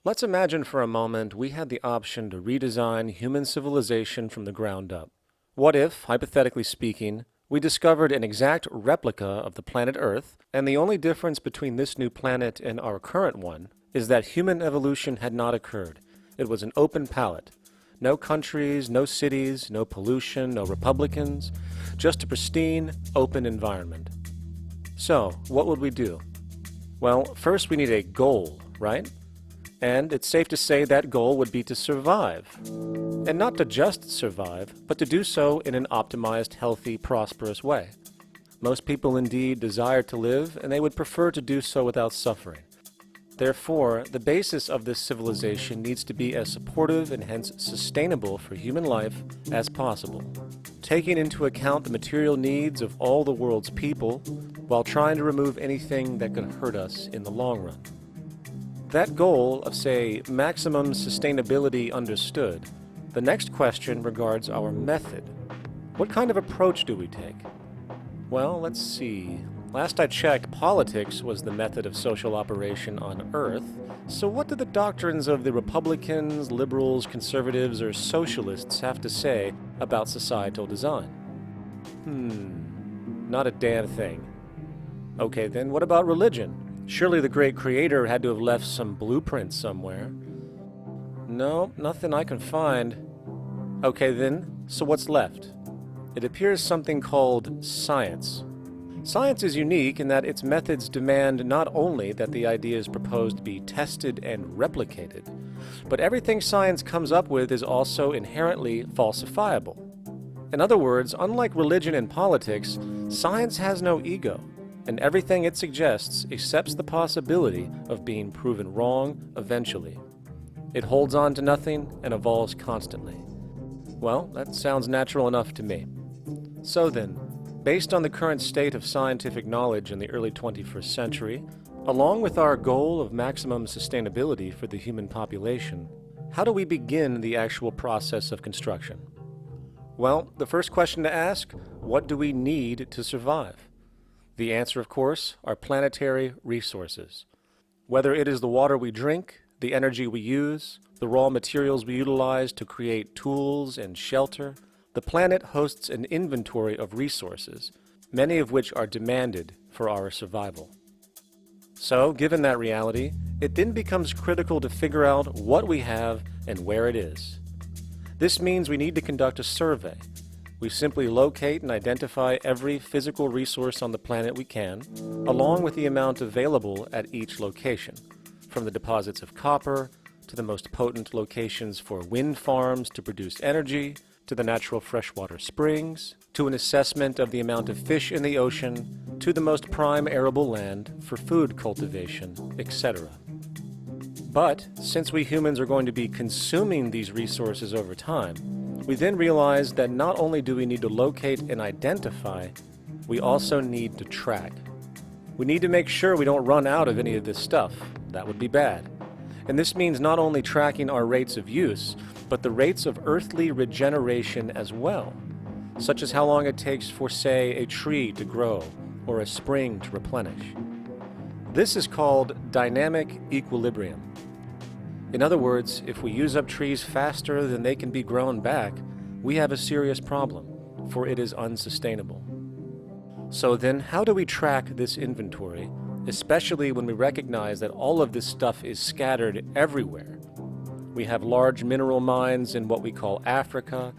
Let's imagine for a moment we had the option to redesign human civilization from the ground up. What if, hypothetically speaking, we discovered an exact replica of the planet Earth, and the only difference between this new planet and our current one is that human evolution had not occurred. It was an open palette. No countries, no cities, no pollution, no Republicans, just a pristine, open environment. So, what would we do? Well, first we need a goal, right? And it's safe to say that goal would be to survive. And not to just survive, but to do so in an optimized, healthy, prosperous way. Most people indeed desire to live, and they would prefer to do so without suffering. Therefore, the basis of this civilization needs to be as supportive and hence sustainable for human life as possible, taking into account the material needs of all the world's people, while trying to remove anything that could hurt us in the long run. That goal of, say, maximum sustainability understood, the next question regards our method. What kind of approach do we take? Well, let's see. Last I checked, politics was the method of social operation on Earth. So what do the doctrines of the Republicans, liberals, conservatives, or socialists have to say about societal design? Not a damn thing. Okay, then what about religion? Surely the great creator had to have left some blueprint somewhere. No, nothing I can find. Okay then, so what's left? It appears something called science. Science is unique in that its methods demand not only that the ideas proposed be tested and replicated, but everything science comes up with is also inherently falsifiable. In other words, unlike religion and politics, science has no ego, and everything it suggests accepts the possibility of being proven wrong eventually. It holds on to nothing and evolves constantly. Well, that sounds natural enough to me. So then, based on the current state of scientific knowledge in the early 21st century, along with our goal of maximum sustainability for the human population, how do we begin the actual process of construction? Well, the first question to ask, what do we need to survive? The answer, of course, are planetary resources. Whether it is the water we drink, the energy we use, the raw materials we utilize to create tools and shelter, the planet hosts an inventory of resources, many of which are demanded for our survival. So, given that reality, it then becomes critical to figure out what we have and where it is. This means we need to conduct a survey. We simply locate and identify every physical resource on the planet we can, along with the amount available at each location, from the deposits of copper, to the most potent locations for wind farms to produce energy, to the natural freshwater springs, to an assessment of the amount of fish in the ocean, to the most prime arable land for food cultivation, etc. But since we humans are going to be consuming these resources over time, we then realize that not only do we need to locate and identify, we also need to track. We need to make sure we don't run out of any of this stuff. That would be bad. And this means not only tracking our rates of use, but the rates of earthly regeneration as well, such as how long it takes for, say, a tree to grow or a spring to replenish. This is called dynamic equilibrium. In other words, if we use up trees faster than they can be grown back, we have a serious problem, for it is unsustainable. So then, how do we track this inventory, especially when we recognize that all of this stuff is scattered everywhere? We have large mineral mines in what we call Africa,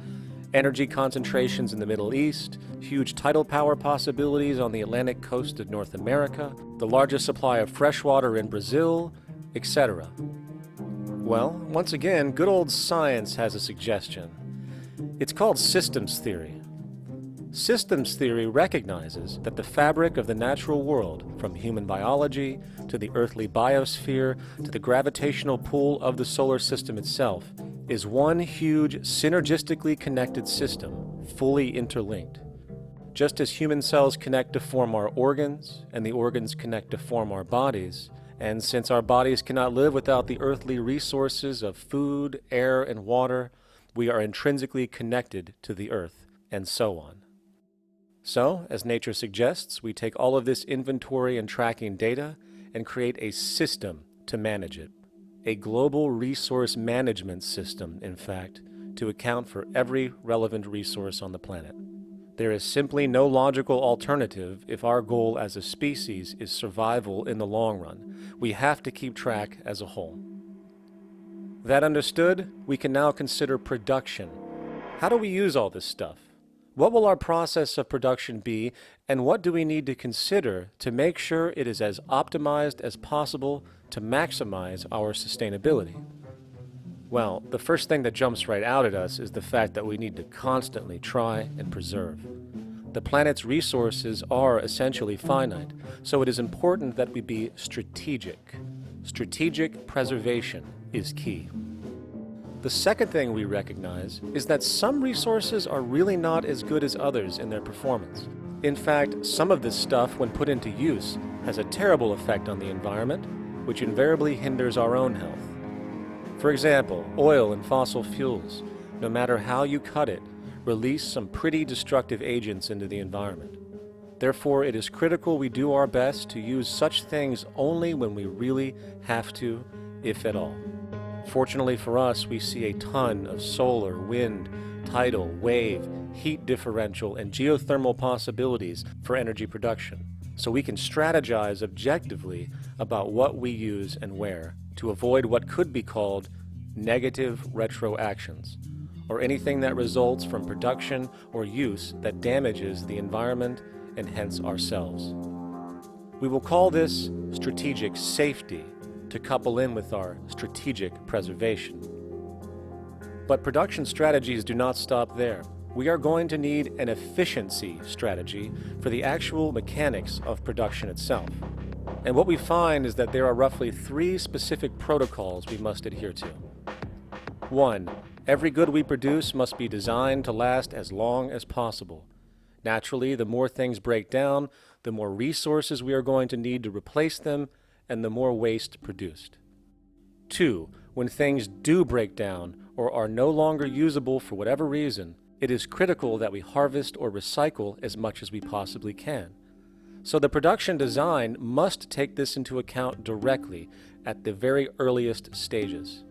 energy concentrations in the Middle East, huge tidal power possibilities on the Atlantic coast of North America, the largest supply of freshwater in Brazil, etc. Well, once again, good old science has a suggestion. It's called systems theory. Systems theory recognizes that the fabric of the natural world, from human biology to the earthly biosphere to the gravitational pull of the solar system itself, is one huge synergistically connected system, fully interlinked. Just as human cells connect to form our organs, and the organs connect to form our bodies, and since our bodies cannot live without the earthly resources of food, air, and water, we are intrinsically connected to the earth, and so on. So, as nature suggests, we take all of this inventory and tracking data and create a system to manage it. a global resource management system, in fact, to account for every relevant resource on the planet. There is simply no logical alternative if our goal as a species is survival in the long run. We have to keep track as a whole. That understood, we can now consider production. How do we use all this stuff? What will our process of production be, and what do we need to consider to make sure it is as optimized as possible to maximize our sustainability? Well, the first thing that jumps right out at us is the fact that we need to constantly try and preserve. The planet's resources are essentially finite, so it is important that we be strategic. Strategic preservation is key. The second thing we recognize is that some resources are really not as good as others in their performance. In fact, some of this stuff, when put into use, has a terrible effect on the environment, which invariably hinders our own health. For example, oil and fossil fuels, no matter how you cut it, release some pretty destructive agents into the environment. Therefore, it is critical we do our best to use such things only when we really have to, if at all. Fortunately for us, we see a ton of solar, wind, tidal, wave, heat differential, and geothermal possibilities for energy production, so we can strategize objectively about what we use and where to avoid what could be called negative retroactions, or anything that results from production or use that damages the environment and hence ourselves. We will call this strategic safety, to couple in with our strategic preservation. But production strategies do not stop there. We are going to need an efficiency strategy for the actual mechanics of production itself. And what we find is that there are roughly 3 specific protocols we must adhere to. 1. Every good we produce must be designed to last as long as possible. Naturally, the more things break down, the more resources we are going to need to replace them, and the more waste produced. 2. When things do break down or are no longer usable for whatever reason, it is critical that we harvest or recycle as much as we possibly can. So the production design must take this into account directly at the very earliest stages.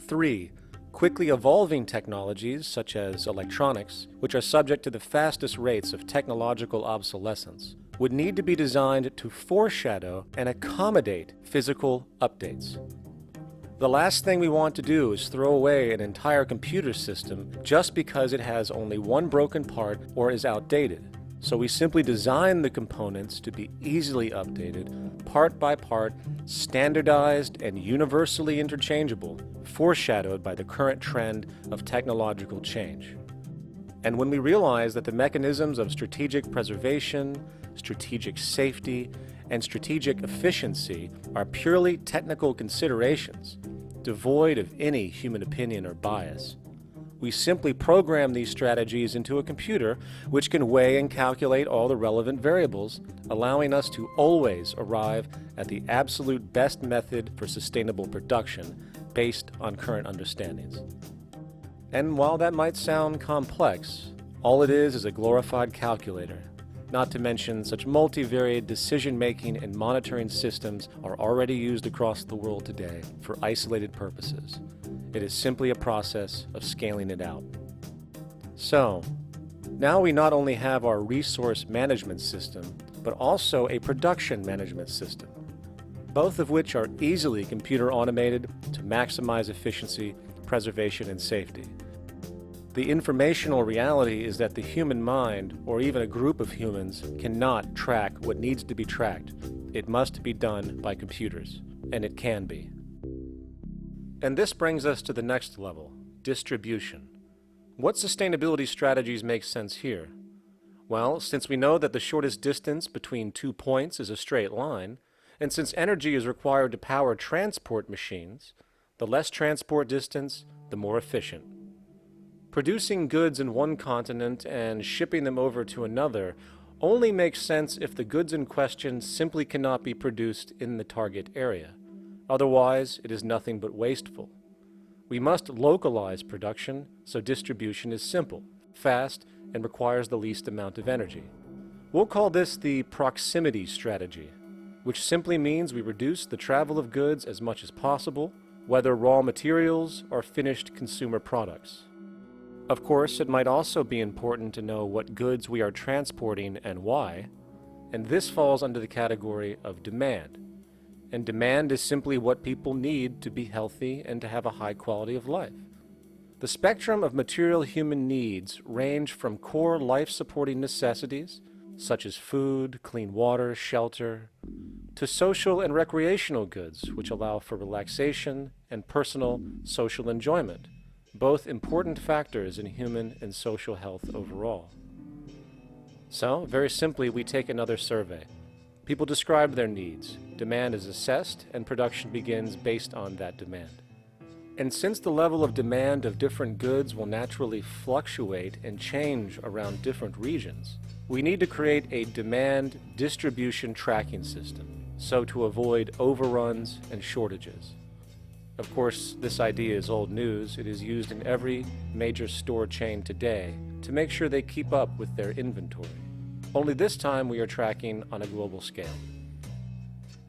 3. Quickly evolving technologies, such as electronics, which are subject to the fastest rates of technological obsolescence, would need to be designed to foreshadow and accommodate physical updates. The last thing we want to do is throw away an entire computer system just because it has only one broken part or is outdated. So we simply design the components to be easily updated, part by part, standardized and universally interchangeable, foreshadowed by the current trend of technological change. And when we realize that the mechanisms of strategic preservation, strategic safety, and strategic efficiency are purely technical considerations, devoid of any human opinion or bias, we simply program these strategies into a computer which can weigh and calculate all the relevant variables, allowing us to always arrive at the absolute best method for sustainable production based on current understandings. And while that might sound complex, all it is a glorified calculator. Not to mention, such multivariate decision-making and monitoring systems are already used across the world today for isolated purposes. It is simply a process of scaling it out. So, now we not only have our resource management system, but also a production management system, both of which are easily computer automated to maximize efficiency, preservation, and safety. The informational reality is that the human mind, or even a group of humans, cannot track what needs to be tracked. It must be done by computers, and it can be. And this brings us to the next level, distribution. What sustainability strategies make sense here? Well, since we know that the shortest distance between 2 points is a straight line, and since energy is required to power transport machines, the less transport distance, the more efficient. Producing goods in one continent and shipping them over to another only makes sense if the goods in question simply cannot be produced in the target area. Otherwise, it is nothing but wasteful. We must localize production so distribution is simple, fast, and requires the least amount of energy. We'll call this the proximity strategy. which simply means we reduce the travel of goods as much as possible, whether raw materials or finished consumer products. Of course, it might also be important to know what goods we are transporting and why, and this falls under the category of demand. And demand is simply what people need to be healthy and to have a high quality of life. The spectrum of material human needs range from core life-supporting necessities, such as food, clean water, shelter, to social and recreational goods, which allow for relaxation and personal social enjoyment, both important factors in human and social health overall. So, very simply, we take another survey. People describe their needs, demand is assessed, and production begins based on that demand. And since the level of demand of different goods will naturally fluctuate and change around different regions, we need to create a demand distribution tracking system, so to avoid overruns and shortages. Of course, this idea is old news. It is used in every major store chain today to make sure they keep up with their inventory. Only this time we are tracking on a global scale.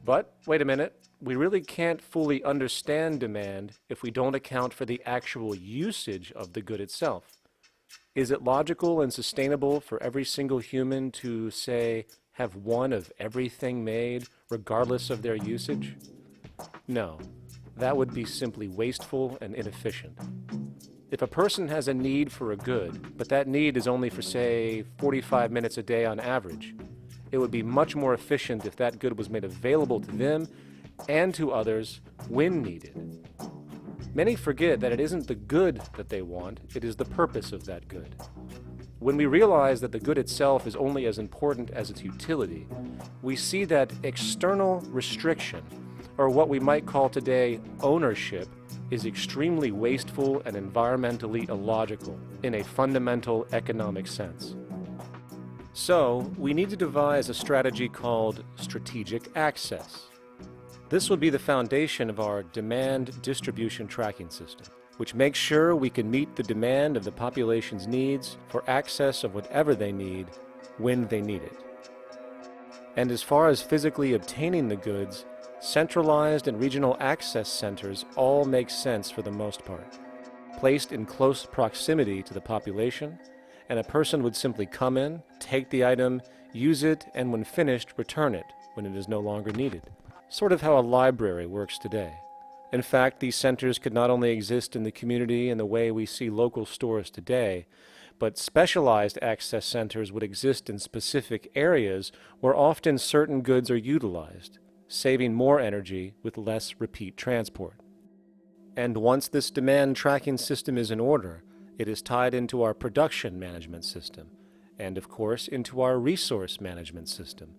But, wait a minute, we really can't fully understand demand if we don't account for the actual usage of the good itself. Is it logical and sustainable for every single human to, say, have one of everything made, regardless of their usage? No. That would be simply wasteful and inefficient. If a person has a need for a good, but that need is only for, say, 45 minutes a day on average, it would be much more efficient if that good was made available to them and to others when needed. Many forget that it isn't the good that they want, it is the purpose of that good. When we realize that the good itself is only as important as its utility, we see that external restriction, or what we might call today ownership, is extremely wasteful and environmentally illogical in a fundamental economic sense. So, we need to devise a strategy called strategic access. This would be the foundation of our demand distribution tracking system, which makes sure we can meet the demand of the population's needs for access of whatever they need when they need it. And as far as physically obtaining the goods, centralized and regional access centers all make sense for the most part, placed in close proximity to the population, and a person would simply come in, take the item, use it, and when finished, return it when it is no longer needed. Sort of how a library works today. In fact, these centers could not only exist in the community in the way we see local stores today, but specialized access centers would exist in specific areas where often certain goods are utilized, saving more energy with less repeat transport. And once this demand tracking system is in order, it is tied into our production management system, and of course into our resource management system,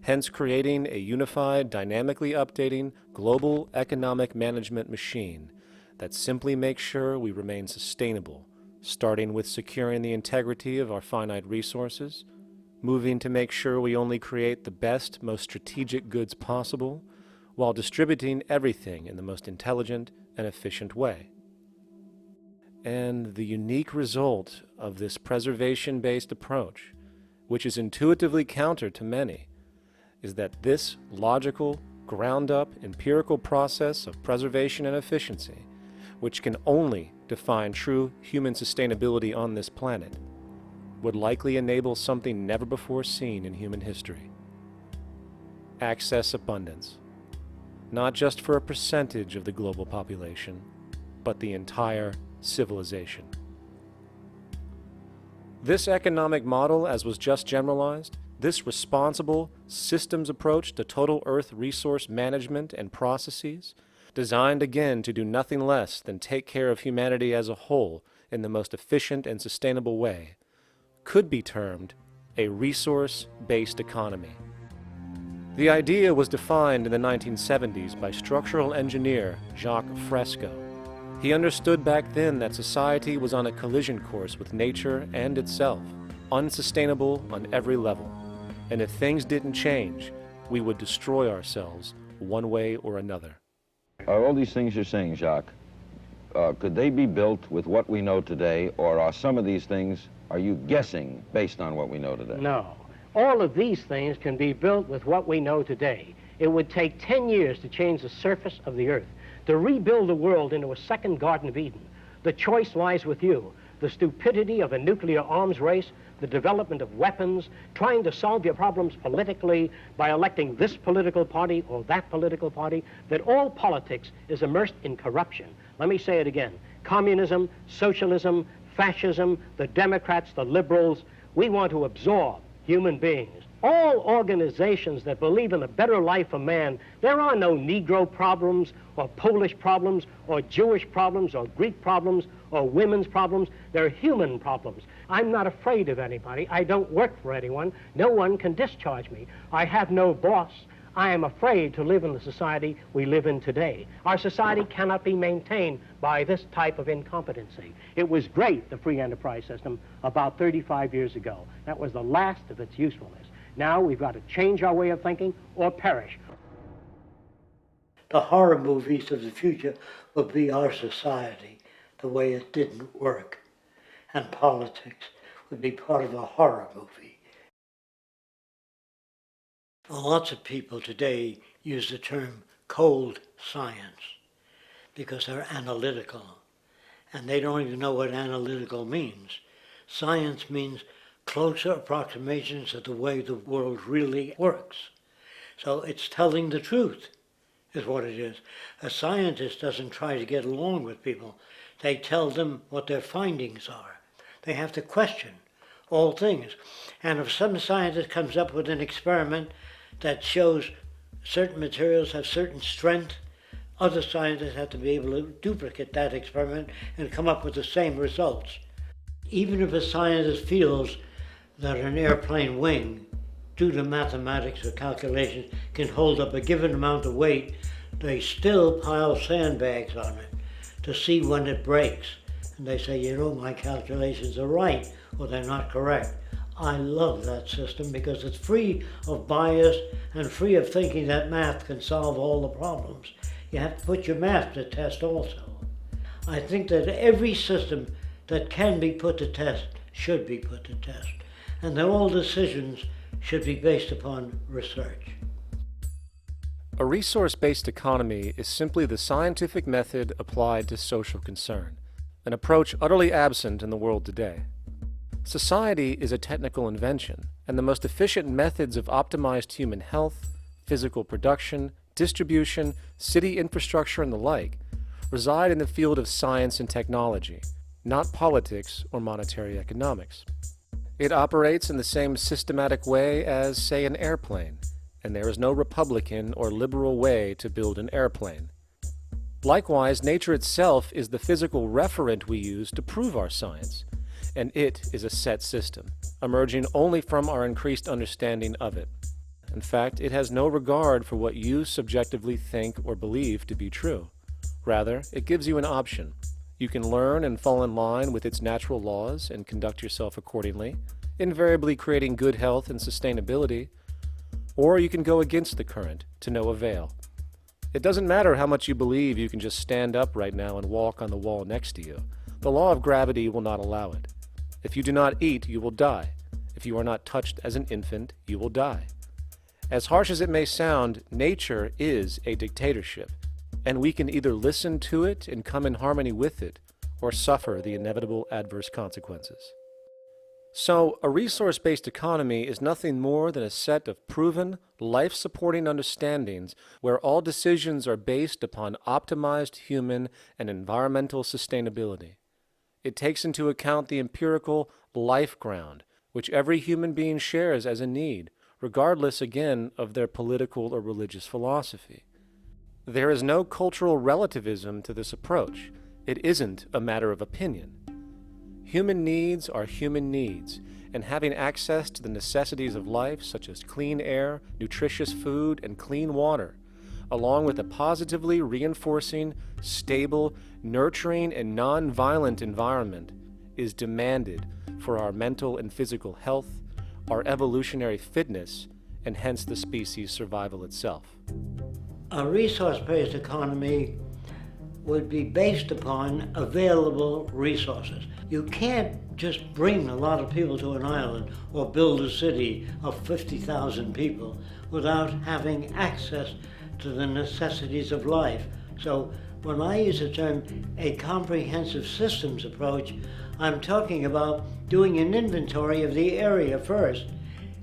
hence creating a unified, dynamically updating, global economic management machine that simply makes sure we remain sustainable, starting with securing the integrity of our finite resources, moving to make sure we only create the best, most strategic goods possible, while distributing everything in the most intelligent and efficient way. And the unique result of this preservation-based approach, which is intuitively counter to many, is that this logical, ground-up, empirical process of preservation and efficiency, which can only define true human sustainability on this planet, would likely enable something never before seen in human history. Access abundance, not just for a percentage of the global population, but the entire civilization. This economic model, as was just generalized, this responsible systems approach to total Earth resource management and processes, designed again to do nothing less than take care of humanity as a whole in the most efficient and sustainable way, could be termed a resource-based economy. The idea was defined in the 1970s by structural engineer Jacques Fresco. He understood back then that society was on a collision course with nature and itself, unsustainable on every level, and if things didn't change, we would destroy ourselves one way or another. Are all these things you're saying, Jacques, could they be built with what we know today, or are some of these things, are you guessing based on what we know today? No. All of these things can be built with what we know today. It would take 10 years to change the surface of the earth, to rebuild the world into a second Garden of Eden. The choice lies with you. The stupidity of a nuclear arms race, the development of weapons, trying to solve your problems politically by electing this political party or that political party, that all politics is immersed in corruption. Let me say it again. Communism, socialism, fascism, the Democrats, the liberals, we want to absorb human beings. All organizations that believe in a better life for man, there are no Negro problems or Polish problems or Jewish problems or Greek problems or women's problems. They're human problems. I'm not afraid of anybody. I don't work for anyone. No one can discharge me. I have no boss. I am afraid to live in the society we live in today. Our society cannot be maintained by this type of incompetency. It was great, the free enterprise system, about 35 years ago. That was the last of its usefulness. Now we've got to change our way of thinking or perish. The horror movies of the future will be our society, the way it didn't work. And politics would be part of a horror movie. Lots of people today use the term cold science because they're analytical, and they don't even know what analytical means. Science means closer approximations of the way the world really works. So it's telling the truth is what it is. A scientist doesn't try to get along with people. They tell them what their findings are. They have to question all things. And if some scientist comes up with an experiment that shows certain materials have certain strength, other scientists have to be able to duplicate that experiment and come up with the same results. Even if a scientist feels that an airplane wing, due to mathematics or calculations, can hold up a given amount of weight, they still pile sandbags on it to see when it breaks. And they say, you know, my calculations are right, or they're not correct. I love that system because it's free of bias and free of thinking that math can solve all the problems. You have to put your math to test also. I think that every system that can be put to test should be put to test, and that all decisions should be based upon research. A resource-based economy is simply the scientific method applied to social concern, an approach utterly absent in the world today. Society is a technical invention, and the most efficient methods of optimized human health, physical production, distribution, city infrastructure, and the like reside in the field of science and technology, not politics or monetary economics. It operates in the same systematic way as, say, an airplane, and there is no Republican or liberal way to build an airplane. Likewise, nature itself is the physical referent we use to prove our science, and it is a set system, emerging only from our increased understanding of it. In fact, it has no regard for what you subjectively think or believe to be true. Rather, it gives you an option. You can learn and fall in line with its natural laws and conduct yourself accordingly, invariably creating good health and sustainability, or you can go against the current to no avail. It doesn't matter how much you believe you can just stand up right now and walk on the wall next to you. The law of gravity will not allow it. If you do not eat, you will die. If you are not touched as an infant, you will die. As harsh as it may sound, nature is a dictatorship, and we can either listen to it and come in harmony with it, or suffer the inevitable adverse consequences. So, a resource-based economy is nothing more than a set of proven, life-supporting understandings where all decisions are based upon optimized human and environmental sustainability. It takes into account the empirical life ground, which every human being shares as a need, regardless, again, of their political or religious philosophy. There is no cultural relativism to this approach. It isn't a matter of opinion. Human needs are human needs, and having access to the necessities of life, such as clean air, nutritious food, and clean water, along with a positively reinforcing, stable, nurturing, and non-violent environment, is demanded for our mental and physical health, our evolutionary fitness, and hence the species' survival itself. A resource-based economy would be based upon available resources. You can't just bring a lot of people to an island or build a city of 50,000 people without having access to the necessities of life. So when I use the term a comprehensive systems approach, I'm talking about doing an inventory of the area first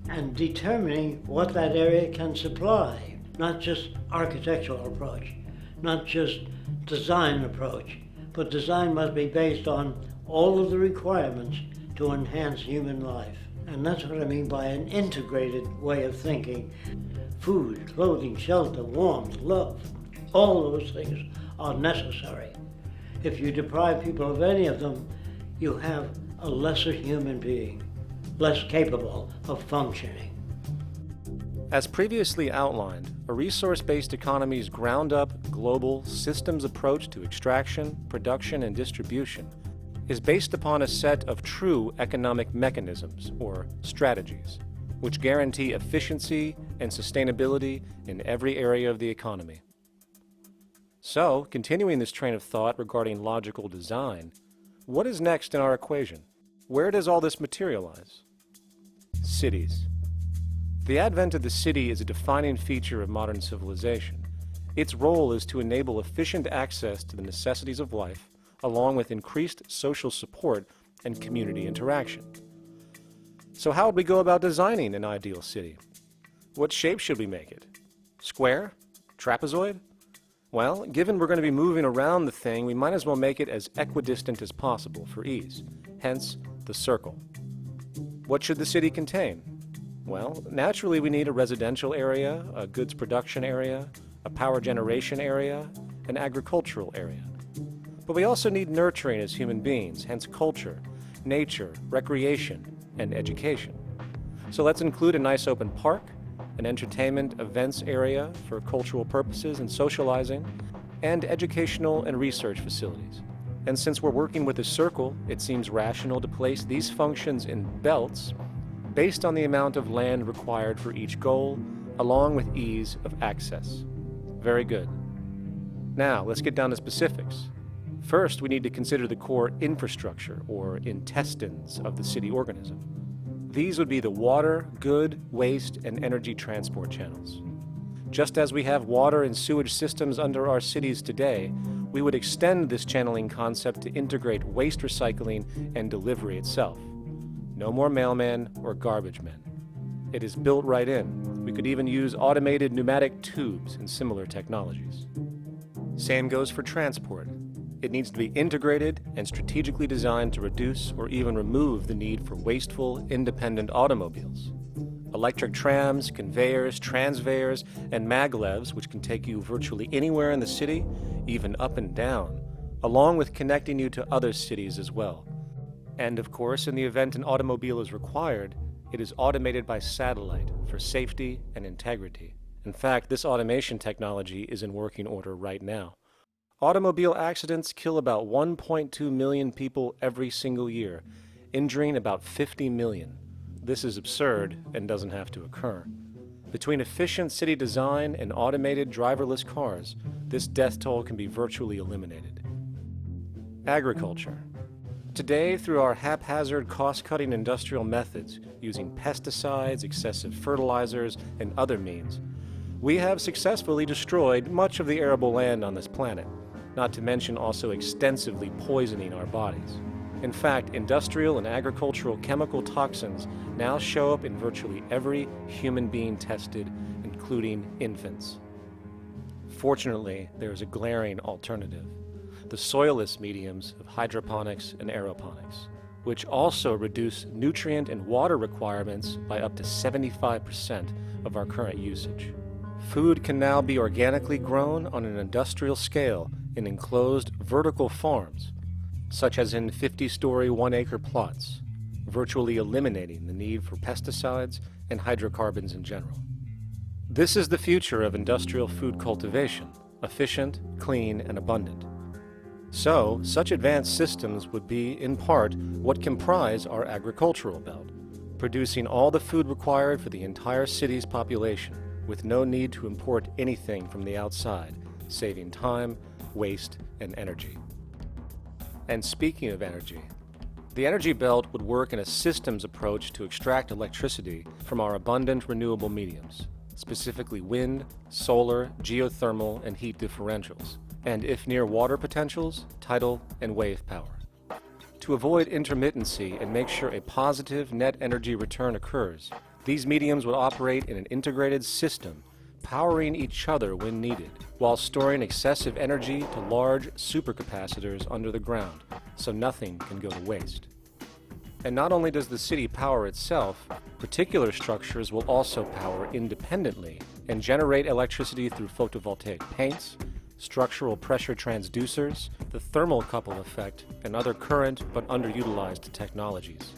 and determining what that area can supply, not just architectural approach, not just design approach, but design must be based on all of the requirements to enhance human life. And that's what I mean by an integrated way of thinking. Food, clothing, shelter, warmth, love, all those things are necessary. If you deprive people of any of them, you have a lesser human being, less capable of functioning. As previously outlined, a resource-based economy's ground-up, global, systems approach to extraction, production, and distribution is based upon a set of true economic mechanisms, or strategies, which guarantee efficiency and sustainability in every area of the economy. So, continuing this train of thought regarding logical design, what is next in our equation? Where does all this materialize? Cities. The advent of the city is a defining feature of modern civilization. Its role is to enable efficient access to the necessities of life, along with increased social support and community interaction. So how would we go about designing an ideal city? What shape should we make it? Square? Trapezoid? Well, given we're going to be moving around the thing, we might as well make it as equidistant as possible for ease, hence the circle. What should the city contain? Well, naturally we need a residential area, a goods production area, a power generation area, an agricultural area. But we also need nurturing as human beings, hence culture, nature, recreation, and education. So let's include a nice open park, an entertainment events area for cultural purposes and socializing, and educational and research facilities. And since we're working with a circle, it seems rational to place these functions in belts based on the amount of land required for each goal, along with ease of access. Very good. Now, let's get down to specifics. First, we need to consider the core infrastructure, or intestines, of the city organism. These would be the water, good, waste, and energy transport channels. Just as we have water and sewage systems under our cities today, we would extend this channeling concept to integrate waste recycling and delivery itself. No more mailmen or garbage men. It is built right in. We could even use automated pneumatic tubes and similar technologies. Same goes for transport. It needs to be integrated and strategically designed to reduce or even remove the need for wasteful, independent automobiles. Electric trams, conveyors, transveyors, and maglevs, which can take you virtually anywhere in the city, even up and down, along with connecting you to other cities as well. And of course, in the event an automobile is required, it is automated by satellite for safety and integrity. In fact, this automation technology is in working order right now. Automobile accidents kill about 1.2 million people every single year, injuring about 50 million. This is absurd and doesn't have to occur. Between efficient city design and automated driverless cars, this death toll can be virtually eliminated. Agriculture. Today, through our haphazard, cost-cutting industrial methods, using pesticides, excessive fertilizers, and other means, we have successfully destroyed much of the arable land on this planet, not to mention also extensively poisoning our bodies. In fact, industrial and agricultural chemical toxins now show up in virtually every human being tested, including infants. Fortunately, there is a glaring alternative: the soilless mediums of hydroponics and aeroponics, which also reduce nutrient and water requirements by up to 75% of our current usage. Food can now be organically grown on an industrial scale in enclosed vertical farms, such as in 50-story 1-acre plots, virtually eliminating the need for pesticides and hydrocarbons in general. This is the future of industrial food cultivation: efficient, clean, and abundant. So, such advanced systems would be, in part, what comprise our agricultural belt, producing all the food required for the entire city's population, with no need to import anything from the outside, saving time, waste, and energy. And speaking of energy, the energy belt would work in a systems approach to extract electricity from our abundant renewable mediums, specifically wind, solar, geothermal, and heat differentials, and if near water potentials, tidal and wave power. To avoid intermittency and make sure a positive net energy return occurs, these mediums would operate in an integrated system, powering each other when needed, while storing excessive energy to large supercapacitors under the ground, so nothing can go to waste. And not only does the city power itself, particular structures will also power independently and generate electricity through photovoltaic paints, structural pressure transducers, the thermocouple effect, and other current but underutilized technologies.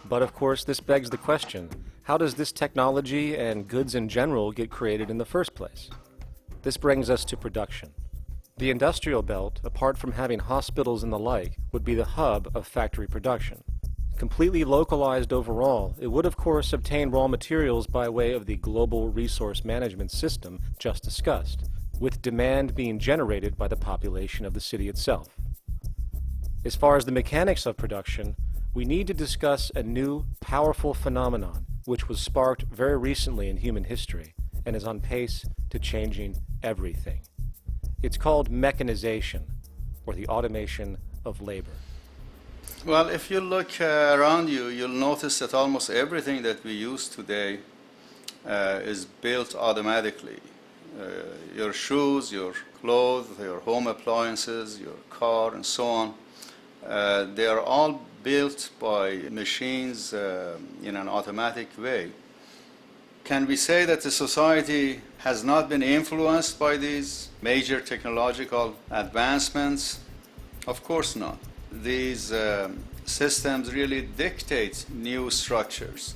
But of course, this begs the question, how does this technology and goods in general get created in the first place? This brings us to production. The industrial belt, apart from having hospitals and the like, would be the hub of factory production. Completely localized overall, it would of course obtain raw materials by way of the global resource management system just discussed, with demand being generated by the population of the city itself. As far as the mechanics of production, we need to discuss a new, powerful phenomenon which was sparked very recently in human history and is on pace to changing everything. It's called mechanization, or the automation of labor. Well, if you look around you, you'll notice that almost everything that we use today is built automatically. Your shoes, your clothes, your home appliances, your car, and so on. They are all built by machines in an automatic way. Can we say that the society has not been influenced by these major technological advancements? Of course not. These systems really dictate new structures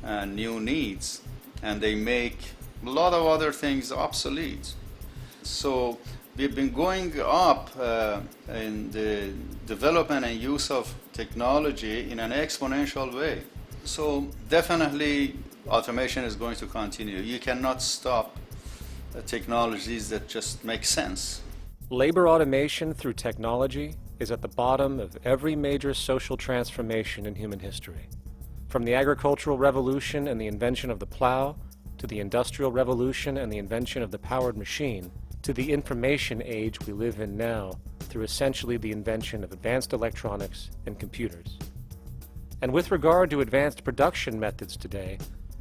and new needs, and they make a lot of other things obsolete. So we've been going up in the development and use of technology in an exponential way. So definitely automation is going to continue. You cannot stop technologies that just make sense. Labor automation through technology is at the bottom of every major social transformation in human history. From the agricultural revolution and the invention of the plow, to the industrial revolution and the invention of the powered machine, to the information age we live in now through essentially the invention of advanced electronics and computers. And with regard to advanced production methods today,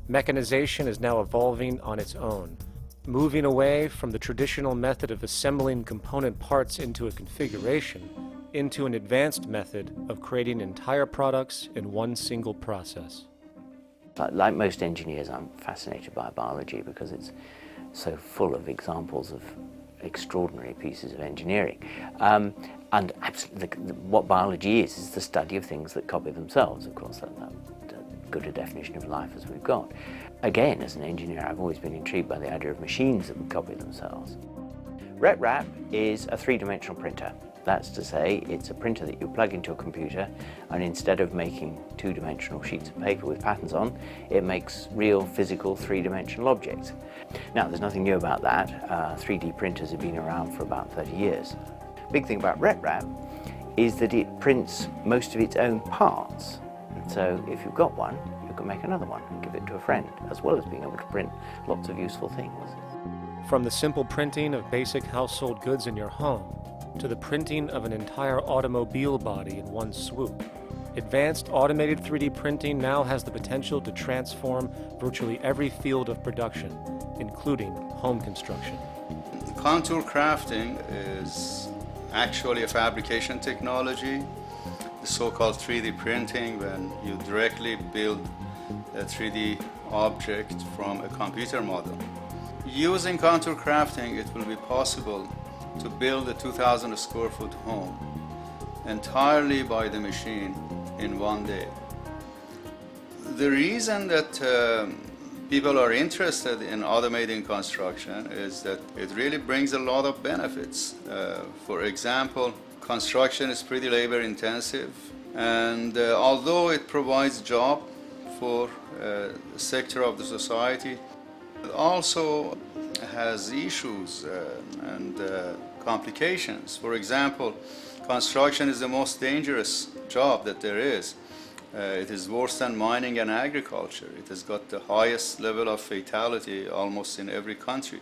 mechanization is now evolving on its own, moving away from the traditional method of assembling component parts into a configuration into an advanced method of creating entire products in one single process. Like most engineers, I'm fascinated by biology because it's so full of examples of extraordinary pieces of engineering. And absolutely, what biology is the study of things that copy themselves. Of course, that's as good a definition of life as we've got. Again, as an engineer, I've always been intrigued by the idea of machines that would copy themselves. RepRap is a three-dimensional printer. That's to say, it's a printer that you plug into a computer, and instead of making two-dimensional sheets of paper with patterns on, it makes real, physical, three-dimensional objects. Now, there's nothing new about that. 3D printers have been around for about 30 years. Big thing about RepRap is that it prints most of its own parts. And so if you've got one, you can make another one and give it to a friend, as well as being able to print lots of useful things. From the simple printing of basic household goods in your home, to the printing of an entire automobile body in one swoop, advanced automated 3D printing now has the potential to transform virtually every field of production, including home construction. Contour crafting is actually a fabrication technology, the so-called 3D printing, when you directly build a 3D object from a computer model. Using contour crafting, it will be possible to build a 2,000 square foot home entirely by the machine in one day. The reason that people are interested in automating construction is that it really brings a lot of benefits. For example, construction is pretty labor intensive, and although it provides job for a sector of the society, it also has issues and complications. For example, construction is the most dangerous job that there is. It is worse than mining and agriculture. It has got the highest level of fatality almost in every country.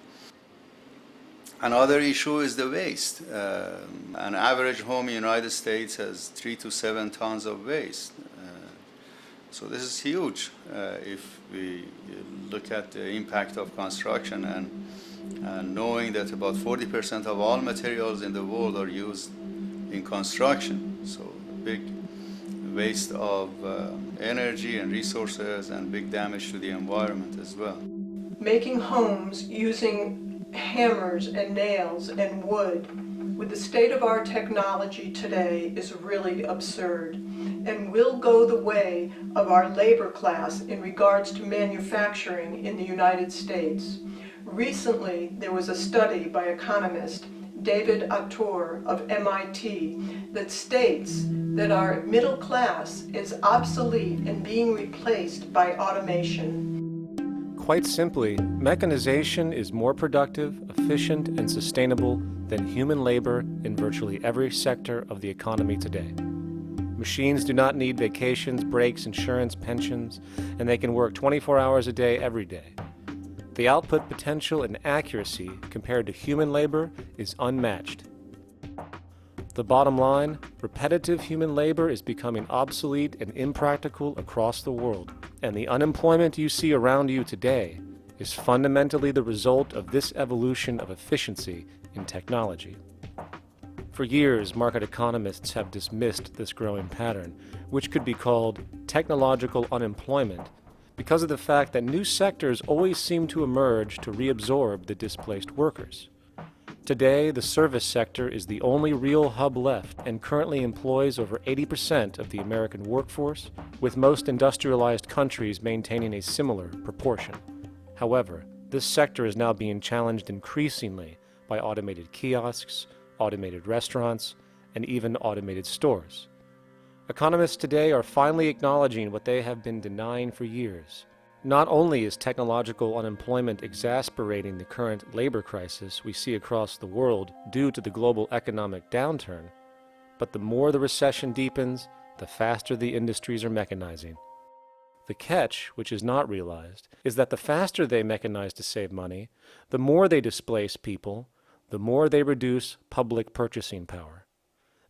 Another issue is the waste. An average home in the United States has 3 to 7 tons of waste. So this is huge if we look at the impact of construction and knowing that about 40% of all materials in the world are used in construction. So big waste of energy and resources and big damage to the environment as well. Making homes using hammers and nails and wood with the state of our technology today is really absurd and will go the way of our labor class in regards to manufacturing in the United States. Recently, there was a study by economist David Autor of MIT that states that our middle class is obsolete and being replaced by automation. Quite simply, mechanization is more productive, efficient, and sustainable than human labor in virtually every sector of the economy today. Machines do not need vacations, breaks, insurance, pensions, and they can work 24 hours a day every day. The output potential and accuracy compared to human labor is unmatched. The bottom line, repetitive human labor is becoming obsolete and impractical across the world, and the unemployment you see around you today is fundamentally the result of this evolution of efficiency in technology. For years, market economists have dismissed this growing pattern, which could be called technological unemployment, because of the fact that new sectors always seem to emerge to reabsorb the displaced workers. Today, the service sector is the only real hub left and currently employs over 80% of the American workforce, with most industrialized countries maintaining a similar proportion. However, this sector is now being challenged increasingly by automated kiosks, automated restaurants, and even automated stores. Economists today are finally acknowledging what they have been denying for years. Not only is technological unemployment exacerbating the current labor crisis we see across the world due to the global economic downturn, but the more the recession deepens, the faster the industries are mechanizing. The catch, which is not realized, is that the faster they mechanize to save money, the more they displace people, the more they reduce public purchasing power.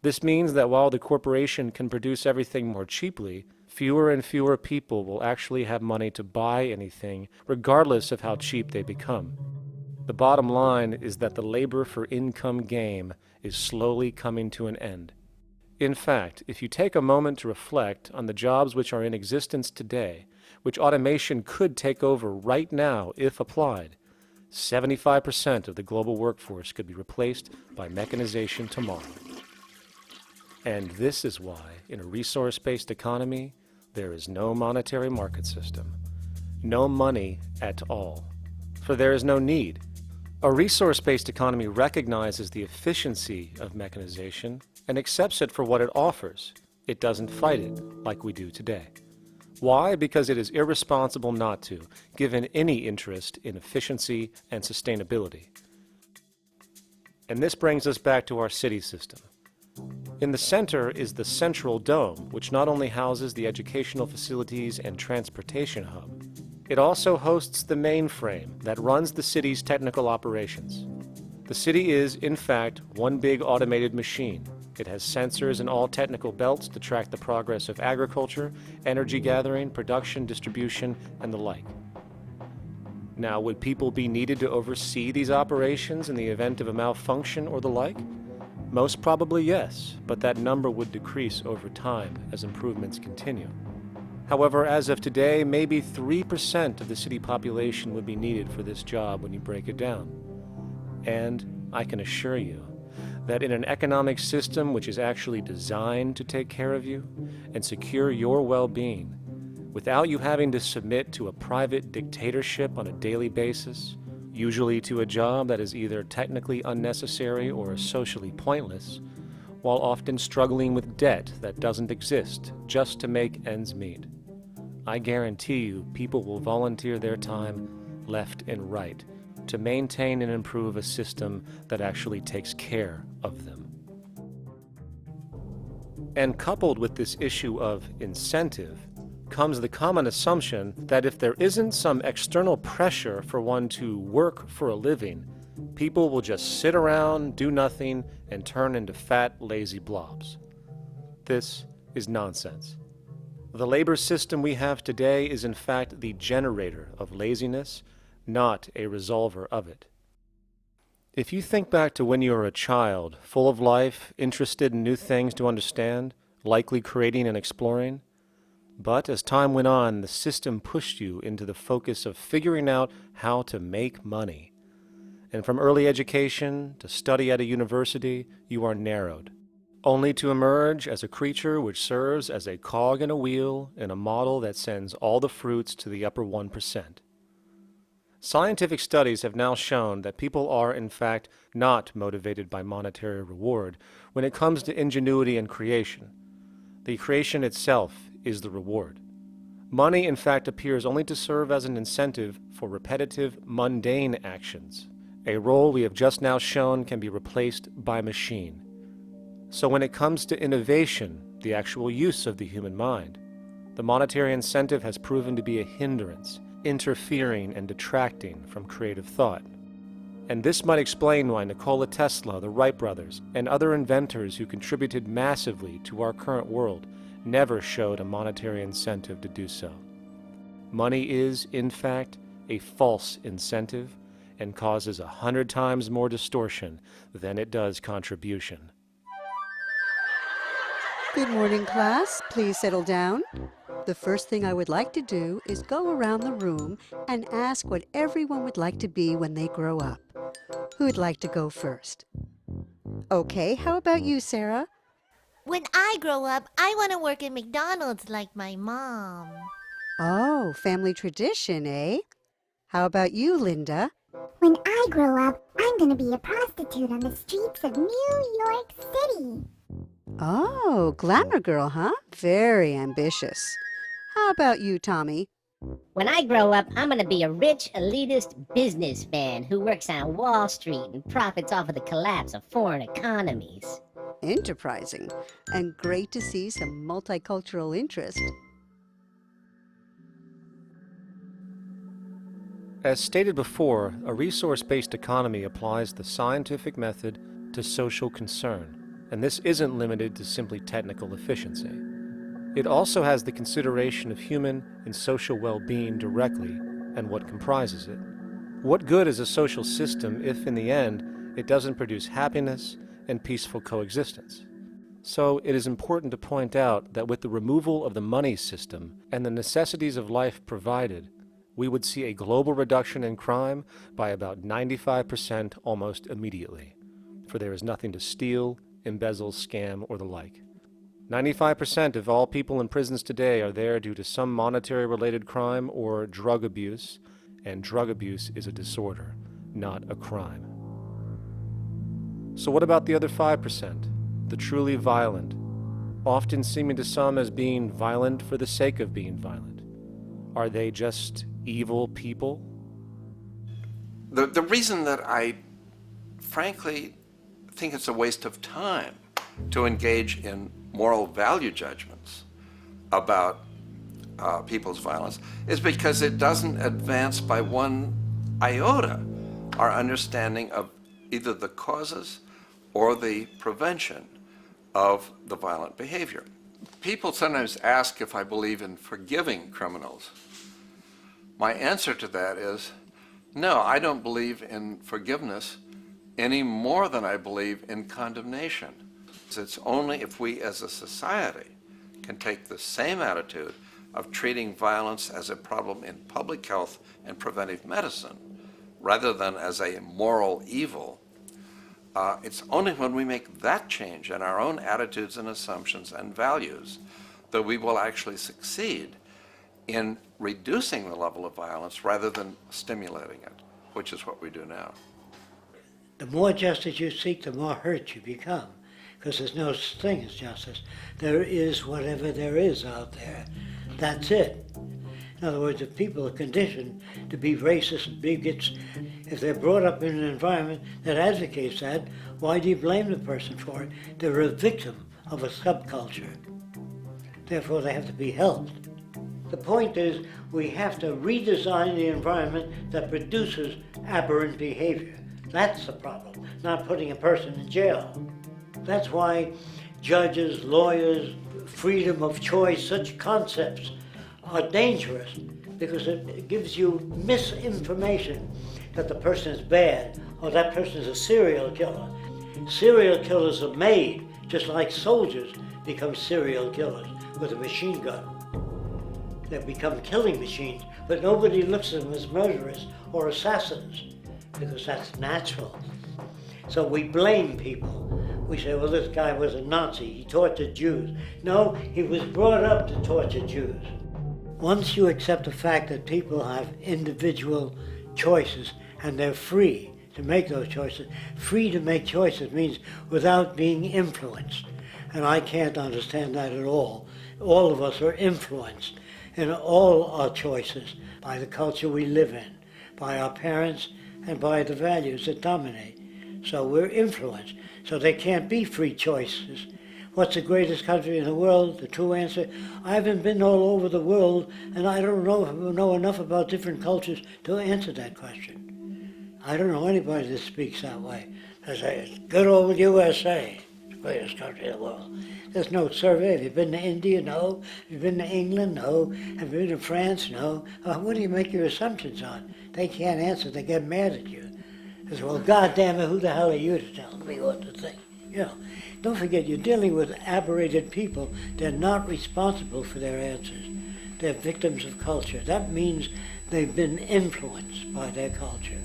This means that while the corporation can produce everything more cheaply, fewer and fewer people will actually have money to buy anything, regardless of how cheap they become. The bottom line is that the labor for income game is slowly coming to an end. In fact, if you take a moment to reflect on the jobs which are in existence today, which automation could take over right now if applied, 75% of the global workforce could be replaced by mechanization tomorrow. And this is why, in a resource-based economy, there is no monetary market system, no money at all, for there is no need. A resource-based economy recognizes the efficiency of mechanization and accepts it for what it offers. It doesn't fight it like we do today. Why? Because it is irresponsible not to, given any interest in efficiency and sustainability. And this brings us back to our city system. In the center is the central dome, which not only houses the educational facilities and transportation hub, it also hosts the mainframe that runs the city's technical operations. The city is, in fact, one big automated machine. It has sensors in all technical belts to track the progress of agriculture, energy gathering, production, distribution, and the like. Now, would people be needed to oversee these operations in the event of a malfunction or the like? Most probably yes, but that number would decrease over time as improvements continue. However, as of today, maybe 3% of the city population would be needed for this job when you break it down. And I can assure you that in an economic system which is actually designed to take care of you and secure your well-being, without you having to submit to a private dictatorship on a daily basis, usually to a job that is either technically unnecessary or socially pointless, while often struggling with debt that doesn't exist just to make ends meet. I guarantee you people will volunteer their time left and right, to maintain and improve a system that actually takes care of them. And coupled with this issue of incentive comes the common assumption that if there isn't some external pressure for one to work for a living, people will just sit around, do nothing, and turn into fat, lazy blobs. This is nonsense. The labor system we have today is in fact the generator of laziness, not a resolver of it. If you think back to when you were a child, full of life, interested in new things to understand, likely creating and exploring, but as time went on, the system pushed you into the focus of figuring out how to make money. And from early education to study at a university, you are narrowed, only to emerge as a creature which serves as a cog in a wheel in a model that sends all the fruits to the upper 1%. Scientific studies have now shown that people are, in fact, not motivated by monetary reward when it comes to ingenuity and creation. The creation itself is the reward. Money, in fact, appears only to serve as an incentive for repetitive, mundane actions, a role we have just now shown can be replaced by machine. So when it comes to innovation, the actual use of the human mind, the monetary incentive has proven to be a hindrance, interfering and detracting from creative thought. And this might explain why Nikola Tesla, the Wright brothers, and other inventors who contributed massively to our current world never showed a monetary incentive to do so. Money is, in fact, a false incentive and causes 100 times more distortion than it does contribution. Good morning, class. Please settle down. The first thing I would like to do is go around the room and ask what everyone would like to be when they grow up. Who'd like to go first? Okay, how about you, Sarah? When I grow up, I want to work at McDonald's like my mom. Oh, family tradition, eh? How about you, Linda? When I grow up, I'm going to be a prostitute on the streets of New York City. Oh, glamour girl, huh? Very ambitious. How about you, Tommy? When I grow up, I'm going to be a rich, elitist businessman who works on Wall Street and profits off of the collapse of foreign economies. Enterprising, and great to see some multicultural interest. As stated before, a resource-based economy applies the scientific method to social concern, and this isn't limited to simply technical efficiency. It also has the consideration of human and social well-being directly and what comprises it. What good is a social system if, in the end, it doesn't produce happiness and peaceful coexistence? So it is important to point out that with the removal of the money system and the necessities of life provided, we would see a global reduction in crime by about 95% almost immediately, for there is nothing to steal, embezzle, scam, or the like. 95% of all people in prisons today are there due to some monetary-related crime or drug abuse, and drug abuse is a disorder, not a crime. So what about the other 5%, the truly violent, often seeming to some as being violent for the sake of being violent? Are they just evil people? The reason that I frankly think it's a waste of time to engage in moral value judgments about people's violence is because it doesn't advance by one iota our understanding of either the causes or the prevention of the violent behavior. People sometimes ask if I believe in forgiving criminals. My answer to that is, no, I don't believe in forgiveness any more than I believe in condemnation. It's only if we as a society can take the same attitude of treating violence as a problem in public health and preventive medicine rather than as a moral evil. It's only when we make that change in our own attitudes and assumptions and values that we will actually succeed in reducing the level of violence rather than stimulating it, which is what we do now. The more justice you seek, the more hurt you become, because there's no such thing as justice. There is whatever there is out there. That's it. In other words, if people are conditioned to be racist and bigots, if they're brought up in an environment that advocates that, why do you blame the person for it? They're a victim of a subculture. Therefore, they have to be helped. The point is, we have to redesign the environment that produces aberrant behavior. That's the problem, not putting a person in jail. That's why judges, lawyers, freedom of choice, such concepts are dangerous, because it gives you misinformation that the person is bad or that person is a serial killer. Serial killers are made, just like soldiers become serial killers with a machine gun. They become killing machines, but nobody looks at them as murderers or assassins, because that's natural. So we blame people. We say, well, this guy was a Nazi, he tortured Jews. No, he was brought up to torture Jews. Once you accept the fact that people have individual choices and they're free to make those choices, free to make choices means without being influenced. And I can't understand that at all. All of us are influenced in all our choices by the culture we live in, by our parents, and by the values that dominate. So we're influenced. So there can't be free choices. What's the greatest country in the world? The true answer, I haven't been all over the world, and I don't know enough about different cultures to answer that question. I don't know anybody that speaks that way. They say, good old USA, the greatest country in the world. There's no survey. Have you been to India? No. Have you been to England? No. Have you been to France? No. What do you make your assumptions on? They can't answer. They get mad at you. They say, well, goddamn it, who the hell are you to tell me what to think? You know, don't forget, you're dealing with aberrated people. They're not responsible for their answers. They're victims of culture. That means they've been influenced by their culture.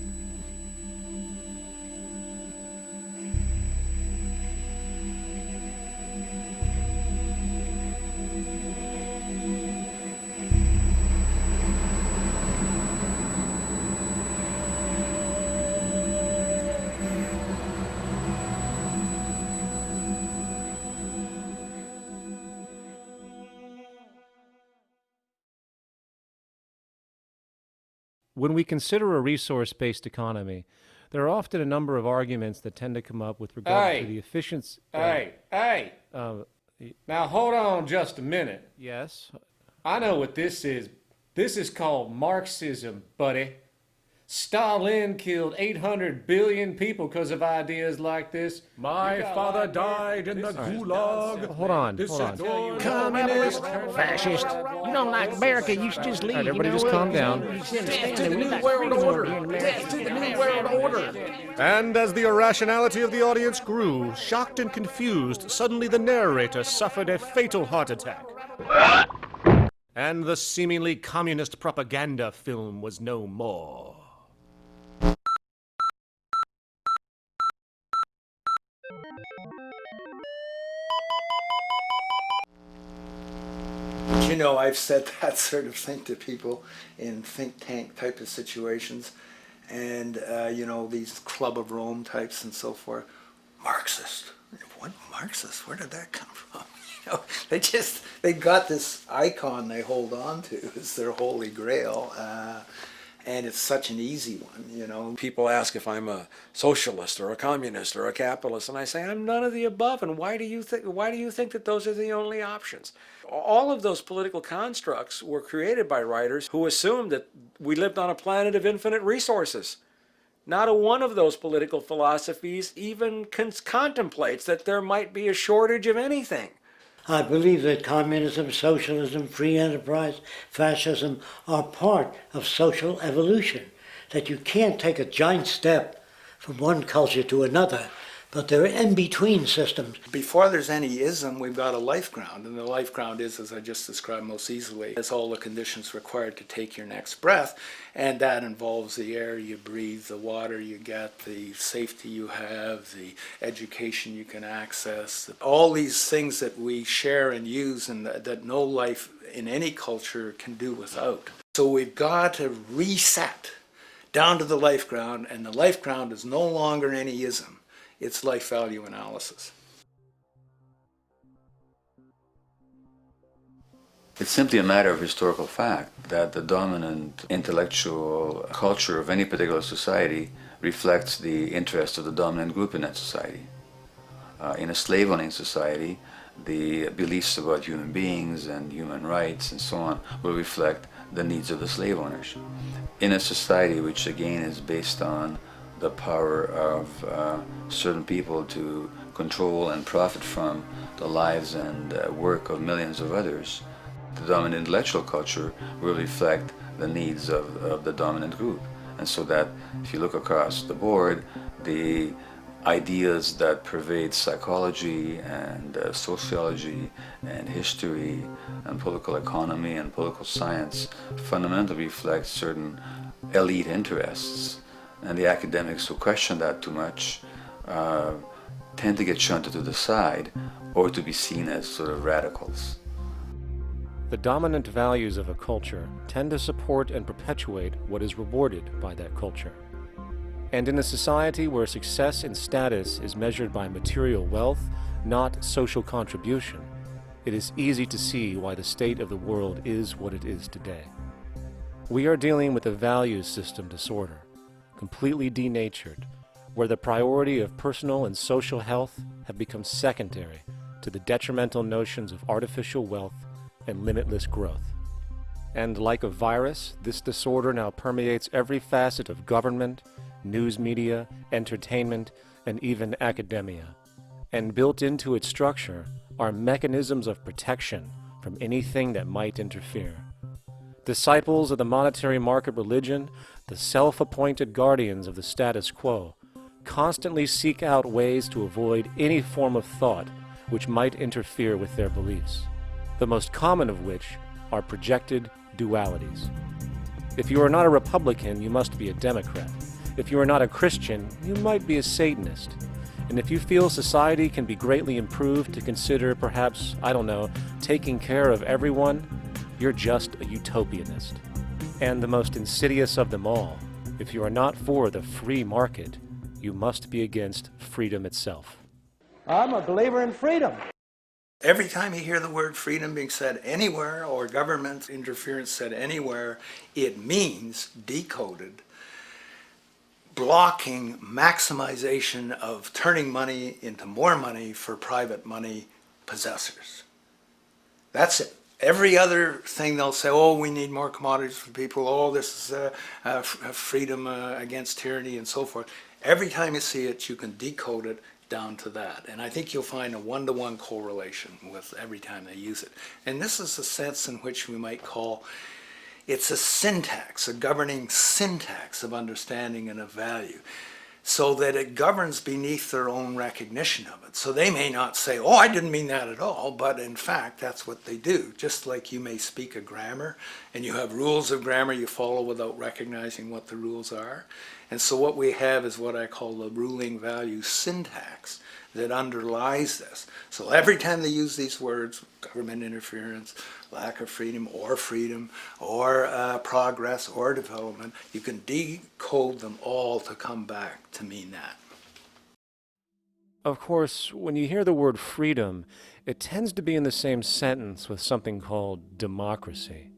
When we consider a resource-based economy, there are often a number of arguments that tend to come up with regard to the efficiency. Hey! Now hold on just a minute. Yes? I know what this is. This is called Marxism, buddy. Stalin killed 800 billion people because of ideas like this. My father died in the gulag. Hold on. Communist, Fascist. You don't like America, you should just leave. All right, everybody just calm down. Death to the New World Order. Death to the New World Order. And as the irrationality of the audience grew, shocked and confused, suddenly the narrator suffered a fatal heart attack. And the seemingly communist propaganda film was no more. You know, I've said that sort of thing to people in think tank type of situations, and you know, these Club of Rome types and so forth. Marxist. What Marxist? Where did that come from? You know, they got this icon they hold on to. It's their holy grail. And it's such an easy one, you know. People ask if I'm a socialist or a communist or a capitalist, and I say I'm none of the above. And why do you think that those are the only options? All of those political constructs were created by writers who assumed that we lived on a planet of infinite resources. Not a one of those political philosophies even contemplates that there might be a shortage of anything. I believe that communism, socialism, free enterprise, fascism are part of social evolution, that you can't take a giant step from one culture to another, but they're in-between systems. Before there's any ism, we've got a life ground, and the life ground is, as I just described most easily, it's all the conditions required to take your next breath, and that involves the air you breathe, the water you get, the safety you have, the education you can access, all these things that we share and use and that no life in any culture can do without. So we've got to reset down to the life ground, and the life ground is no longer any ism. It's life value analysis. It's simply a matter of historical fact that the dominant intellectual culture of any particular society reflects the interest of the dominant group in that society. In a slave-owning society, the beliefs about human beings and human rights and so on will reflect the needs of the slave owners. In a society which again is based on the power of certain people to control and profit from the lives and work of millions of others, the dominant intellectual culture will reflect the needs of the dominant group. And so that if you look across the board, the ideas that pervade psychology and sociology and history and political economy and political science fundamentally reflect certain elite interests. And the academics who question that too much tend to get shunted to the side or to be seen as sort of radicals. The dominant values of a culture tend to support and perpetuate what is rewarded by that culture. And in a society where success and status is measured by material wealth, not social contribution, it is easy to see why the state of the world is what it is today. We are dealing with a values system disorder, completely denatured, where the priority of personal and social health have become secondary to the detrimental notions of artificial wealth and limitless growth. And like a virus, this disorder now permeates every facet of government, news media, entertainment, and even academia. And built into its structure are mechanisms of protection from anything that might interfere. Disciples of the monetary market religion, the self-appointed guardians of the status quo, constantly seek out ways to avoid any form of thought which might interfere with their beliefs, the most common of which are projected dualities. If you are not a Republican, you must be a Democrat. If you are not a Christian, you might be a Satanist. And if you feel society can be greatly improved to consider perhaps, I don't know, taking care of everyone, you're just a utopianist. And the most insidious of them all, if you are not for the free market, you must be against freedom itself. I'm a believer in freedom. Every time you hear the word freedom being said anywhere or government interference said anywhere, it means, decoded, blocking maximization of turning money into more money for private money possessors. That's it. Every other thing they'll say, oh, we need more commodities for people, oh, this is freedom against tyranny and so forth. Every time you see it, you can decode it down to that. And I think you'll find a one-to-one correlation with every time they use it. And this is a sense in which we might call it's a syntax, a governing syntax of understanding and of value, so that it governs beneath their own recognition of it. So they may not say, oh, I didn't mean that at all, but in fact, that's what they do. Just like you may speak a grammar, and you have rules of grammar you follow without recognizing what the rules are. And so what we have is what I call the ruling value syntax that underlies this. So every time they use these words, government interference, lack of freedom, or progress, or development, you can decode them all to come back to mean that. Of course, when you hear the word freedom, it tends to be in the same sentence with something called democracy.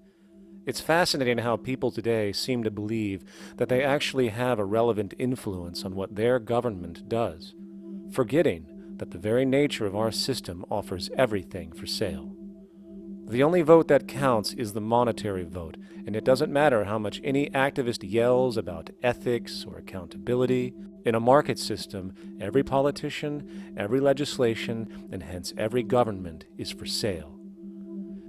It's fascinating how people today seem to believe that they actually have a relevant influence on what their government does, forgetting that the very nature of our system offers everything for sale. The only vote that counts is the monetary vote, and it doesn't matter how much any activist yells about ethics or accountability. In a market system, every politician, every legislation, and hence every government is for sale.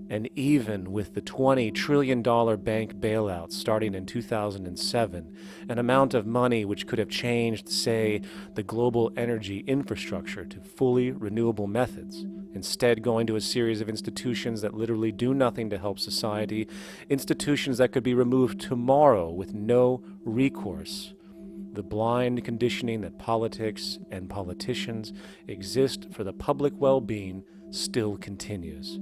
And even with the $20 trillion bank bailout starting in 2007, an amount of money which could have changed, say, the global energy infrastructure to fully renewable methods, instead going to a series of institutions that literally do nothing to help society, institutions that could be removed tomorrow with no recourse. The blind conditioning that politics and politicians exist for the public well-being still continues.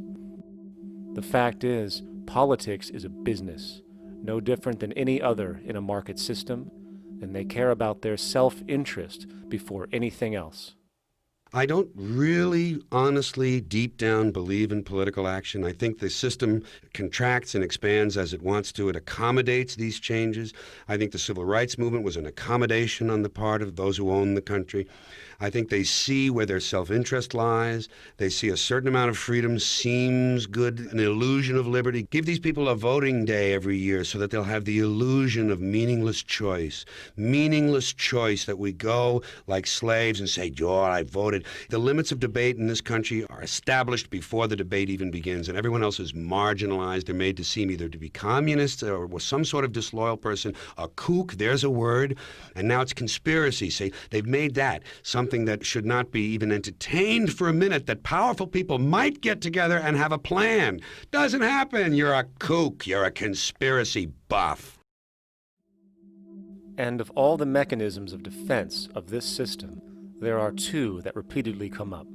The fact is, politics is a business, no different than any other in a market system, and they care about their self-interest before anything else. I don't really, honestly, deep down believe in political action. I think the system contracts and expands as it wants to. It accommodates these changes. I think the civil rights movement was an accommodation on the part of those who own the country. I think they see where their self-interest lies. They see a certain amount of freedom seems good, an illusion of liberty. Give these people a voting day every year so that they'll have the illusion of meaningless choice. Meaningless choice that we go like slaves and say, "Joe, I voted." The limits of debate in this country are established before the debate even begins, and everyone else is marginalized. They're made to seem either to be communists or some sort of disloyal person. A kook, there's a word. And now it's conspiracy. Say, they've made that something that should not be even entertained for a minute, that powerful people might get together and have a plan. Doesn't happen. You're a kook. You're a conspiracy buff. And of all the mechanisms of defense of this system, there are two that repeatedly come up.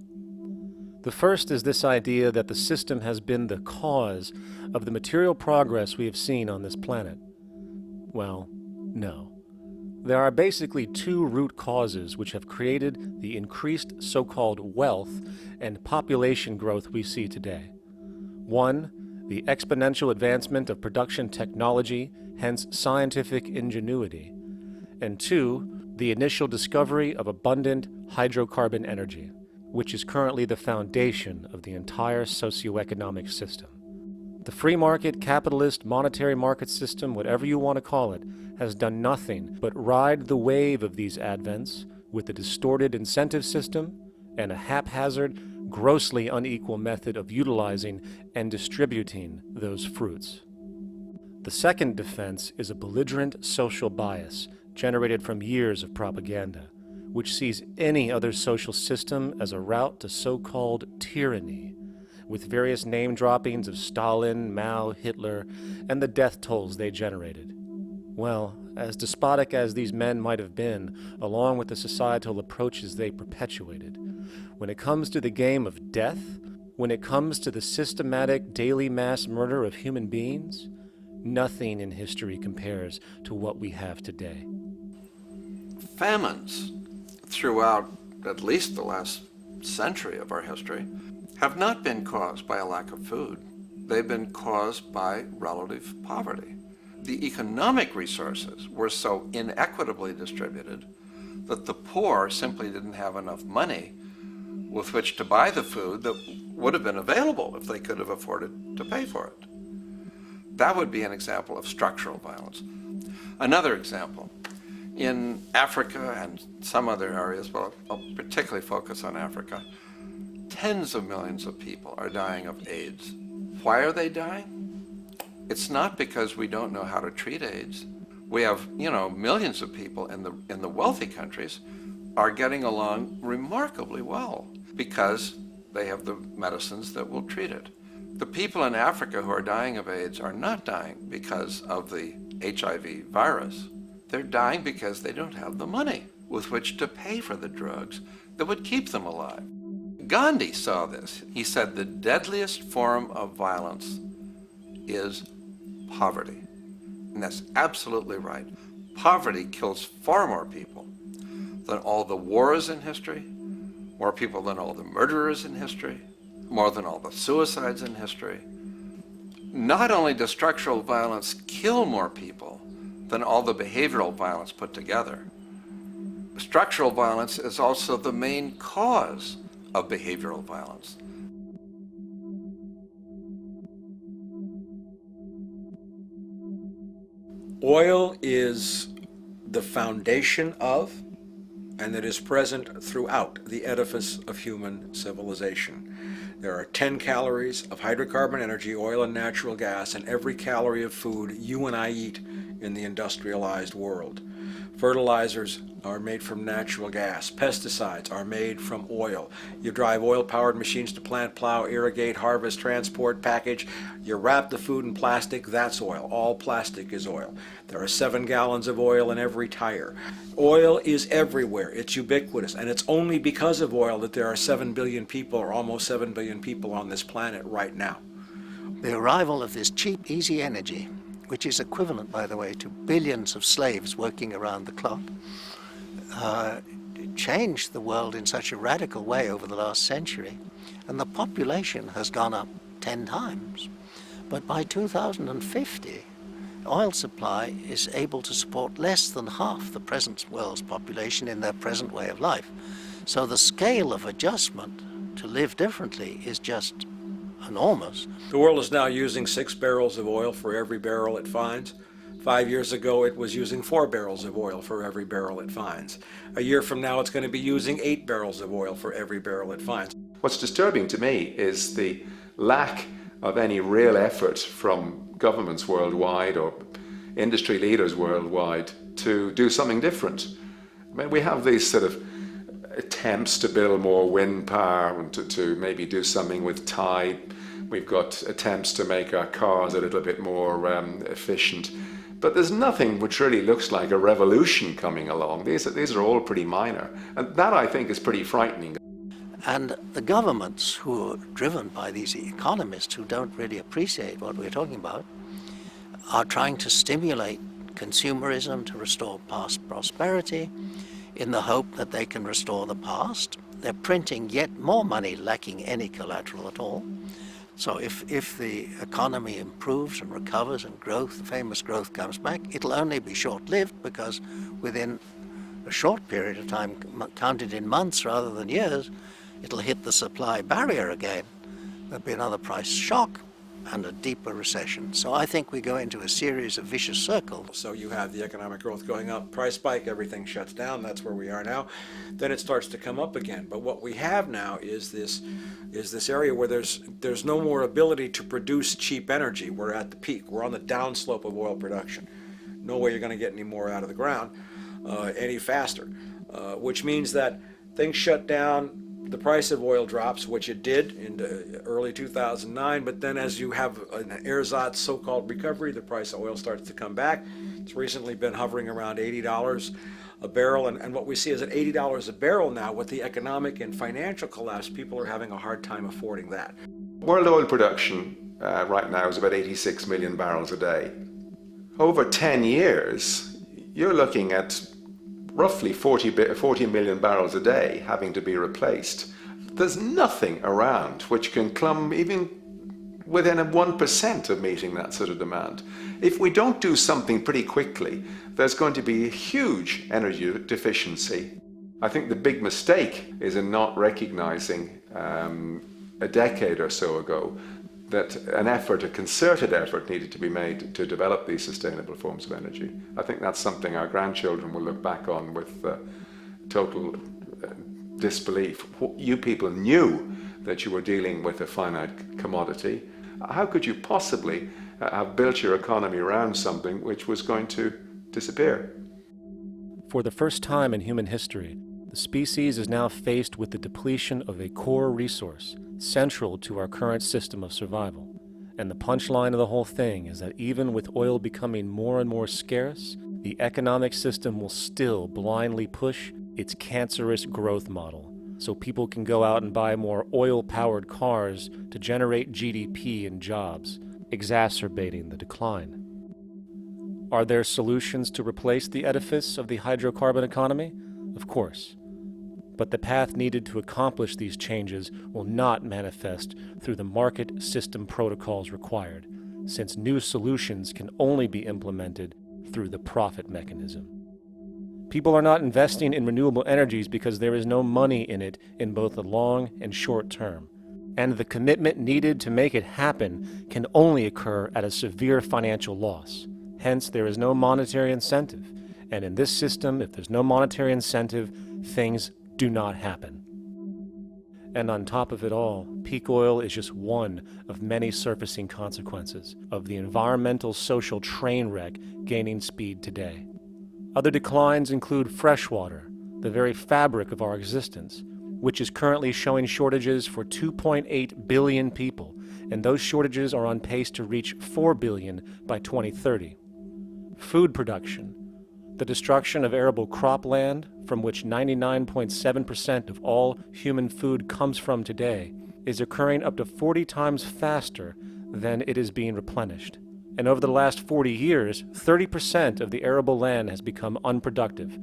The first is this idea that the system has been the cause of the material progress we have seen on this planet. Well, no. There are basically two root causes which have created the increased so-called wealth and population growth we see today. One, the exponential advancement of production technology, hence scientific ingenuity. And two, the initial discovery of abundant hydrocarbon energy, which is currently the foundation of the entire socioeconomic system. The free market, capitalist, monetary market system, whatever you want to call it, has done nothing but ride the wave of these advents with a distorted incentive system and a haphazard, grossly unequal method of utilizing and distributing those fruits. The second defense is a belligerent social bias generated from years of propaganda, which sees any other social system as a route to so-called tyranny, with various name droppings of Stalin, Mao, Hitler, and the death tolls they generated. Well, as despotic as these men might have been, along with the societal approaches they perpetuated, when it comes to the game of death, when it comes to the systematic daily mass murder of human beings, nothing in history compares to what we have today. Famines throughout at least the last century of our history have not been caused by a lack of food. They've been caused by relative poverty. The economic resources were so inequitably distributed that the poor simply didn't have enough money with which to buy the food that would have been available if they could have afforded to pay for it. That would be an example of structural violence. Another example, in Africa and some other areas, but I'll particularly focus on Africa, tens of millions of people are dying of AIDS. Why are they dying? It's not because we don't know how to treat AIDS. We have, millions of people in the wealthy countries are getting along remarkably well because they have the medicines that will treat it. The people in Africa who are dying of AIDS are not dying because of the HIV virus. They're dying because they don't have the money with which to pay for the drugs that would keep them alive. Gandhi saw this. He said the deadliest form of violence is poverty. And that's absolutely right. Poverty kills far more people than all the wars in history, more people than all the murderers in history, more than all the suicides in history. Not only does structural violence kill more people than all the behavioral violence put together, structural violence is also the main cause of behavioral violence. Oil is the foundation of, and it is present throughout the edifice of human civilization. There are 10 calories of hydrocarbon energy, oil and natural gas, in every calorie of food you and I eat in the industrialized world. Fertilizers are made from natural gas. Pesticides are made from oil. You drive oil-powered machines to plant, plow, irrigate, harvest, transport, package. You wrap the food in plastic, that's oil. All plastic is oil. There are 7 gallons of oil in every tire. Oil is everywhere. It's ubiquitous. And it's only because of oil that there are 7 billion people, or almost 7 billion people on this planet right now. The arrival of this cheap, easy energy, which is equivalent, by the way, to billions of slaves working around the clock, changed the world in such a radical way over the last century, and the population has gone up 10 times. But by 2050, oil supply is able to support less than half the present world's population in their present way of life. So the scale of adjustment to live differently is just enormous. The world is now using 6 barrels of oil for every barrel it finds. 5 years ago, it was using 4 barrels of oil for every barrel it finds. A year from now, it's going to be using 8 barrels of oil for every barrel it finds. What's disturbing to me is the lack of any real effort from governments worldwide or industry leaders worldwide to do something different. I mean, we have these sort of attempts to build more wind power and to maybe do something with tide. We've got attempts to make our cars a little bit more efficient. But there's nothing which really looks like a revolution coming along. These are all pretty minor. And that, I think, is pretty frightening. And the governments who are driven by these economists who don't really appreciate what we're talking about are trying to stimulate consumerism to restore past prosperity in the hope that they can restore the past. They're printing yet more money lacking any collateral at all. So if the economy improves and recovers and growth, the famous growth comes back, it'll only be short-lived because within a short period of time, counted in months rather than years, it'll hit the supply barrier again. There'll be another price shock and a deeper recession. So I think we go into a series of vicious circles. So you have the economic growth going up, price spike, everything shuts down, that's where we are now. Then it starts to come up again. But what we have now is this area where there's no more ability to produce cheap energy. We're at the peak. We're on the downslope of oil production. No way you're going to get any more out of the ground any faster, which means that things shut down. The price of oil drops, which it did in early 2009, but then as you have an ersatz so-called recovery, the price of oil starts to come back. It's recently been hovering around $80 a barrel, and what we see is at $80 a barrel now, with the economic and financial collapse, people are having a hard time affording that. World oil production right now is about 86 million barrels a day. Over 10 years, you're looking at roughly 40 million barrels a day having to be replaced. There's nothing around which can come even within 1% of meeting that sort of demand. If we don't do something pretty quickly, there's going to be a huge energy deficiency. I think the big mistake is in not recognizing a decade or so ago that a concerted effort needed to be made to develop these sustainable forms of energy. I think that's something our grandchildren will look back on with total disbelief. You people knew that you were dealing with a finite commodity. How could you possibly have built your economy around something which was going to disappear? For the first time in human history, the species is now faced with the depletion of a core resource central to our current system of survival. And the punchline of the whole thing is that even with oil becoming more and more scarce, the economic system will still blindly push its cancerous growth model, so people can go out and buy more oil-powered cars to generate GDP and jobs, exacerbating the decline. Are there solutions to replace the edifice of the hydrocarbon economy? Of course. But the path needed to accomplish these changes will not manifest through the market system protocols required, since new solutions can only be implemented through the profit mechanism. People are not investing in renewable energies because there is no money in it in both the long and short term, and the commitment needed to make it happen can only occur at a severe financial loss. Hence, there is no monetary incentive, and in this system, if there's no monetary incentive, things do not happen. And on top of it all, peak oil is just one of many surfacing consequences of the environmental social train wreck gaining speed today. Other declines include freshwater, the very fabric of our existence, which is currently showing shortages for 2.8 billion people, and those shortages are on pace to reach 4 billion by 2030. Food production, the destruction of arable cropland, from which 99.7% of all human food comes from today, is occurring up to 40 times faster than it is being replenished. And over the last 40 years, 30% of the arable land has become unproductive.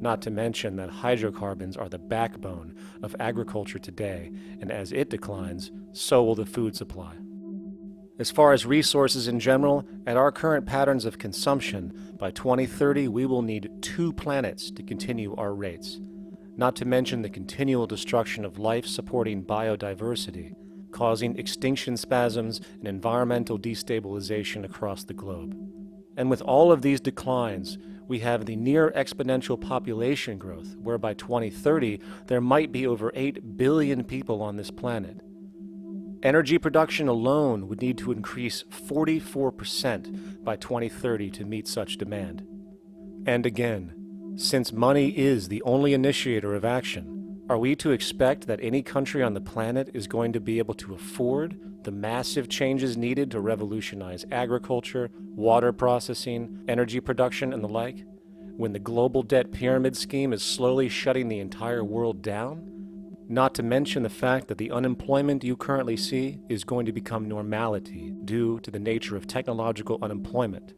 Not to mention that hydrocarbons are the backbone of agriculture today, and as it declines, so will the food supply. As far as resources in general, at our current patterns of consumption, by 2030 we will need 2 planets to continue our rates. Not to mention the continual destruction of life-supporting biodiversity, causing extinction spasms and environmental destabilization across the globe. And with all of these declines, we have the near exponential population growth, where by 2030 there might be over 8 billion people on this planet. Energy production alone would need to increase 44% by 2030 to meet such demand. And again, since money is the only initiator of action, are we to expect that any country on the planet is going to be able to afford the massive changes needed to revolutionize agriculture, water processing, energy production, and the like, when the global debt pyramid scheme is slowly shutting the entire world down? Not to mention the fact that the unemployment you currently see is going to become normality due to the nature of technological unemployment.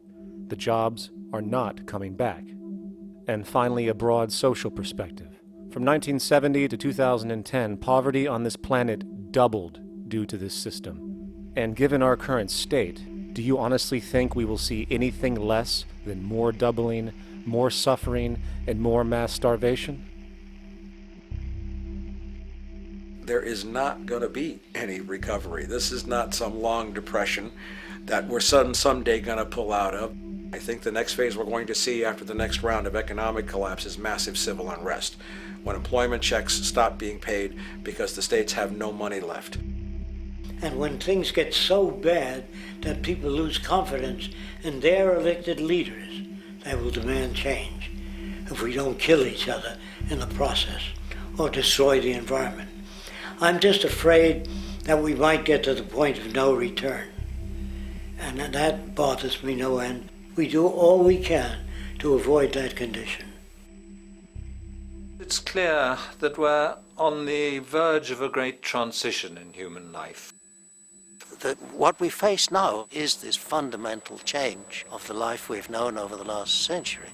The jobs are not coming back. And finally, a broad social perspective. From 1970 to 2010, poverty on this planet doubled due to this system. And given our current state, do you honestly think we will see anything less than more doubling, more suffering, and more mass starvation? There is not going to be any recovery. This is not some long depression that we're someday going to pull out of. I think the next phase we're going to see after the next round of economic collapse is massive civil unrest, when employment checks stop being paid because the states have no money left. And when things get so bad that people lose confidence in their elected leaders, they will demand change if we don't kill each other in the process or destroy the environment. I'm just afraid that we might get to the point of no return. And that bothers me no end. We do all we can to avoid that condition. It's clear that we're on the verge of a great transition in human life. What we face now is this fundamental change of the life we've known over the last century.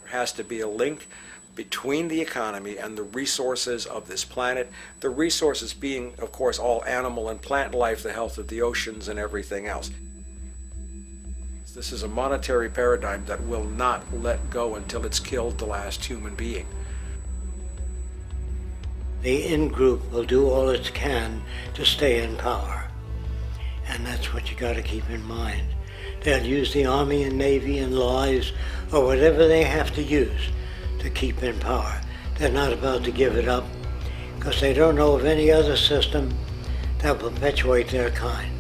There has to be a link between the economy and the resources of this planet, the resources being, of course, all animal and plant life, the health of the oceans and everything else. This is a monetary paradigm that will not let go until it's killed the last human being. The in-group will do all it can to stay in power. And that's what you got to keep in mind. They'll use the Army and Navy and lies or whatever they have to use to keep in power. They're not about to give it up because they don't know of any other system that will perpetuate their kind.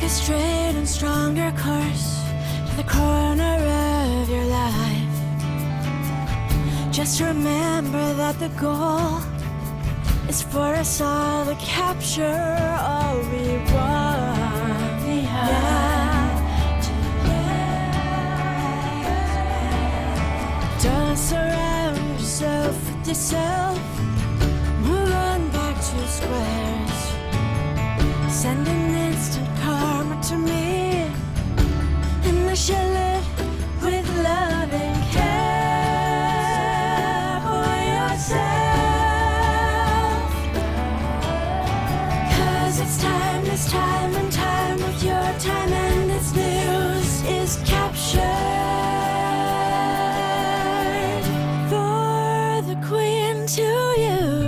a straight and stronger course to the corner of your life. Just remember that the goal is for us all to capture all we want. Don't surround yourself with yourself. Move on back to squares. Send an instant karma to me, and I shall live with love and care for yourself. 'Cause it's time and time with your time, and its news is captured for the queen to use.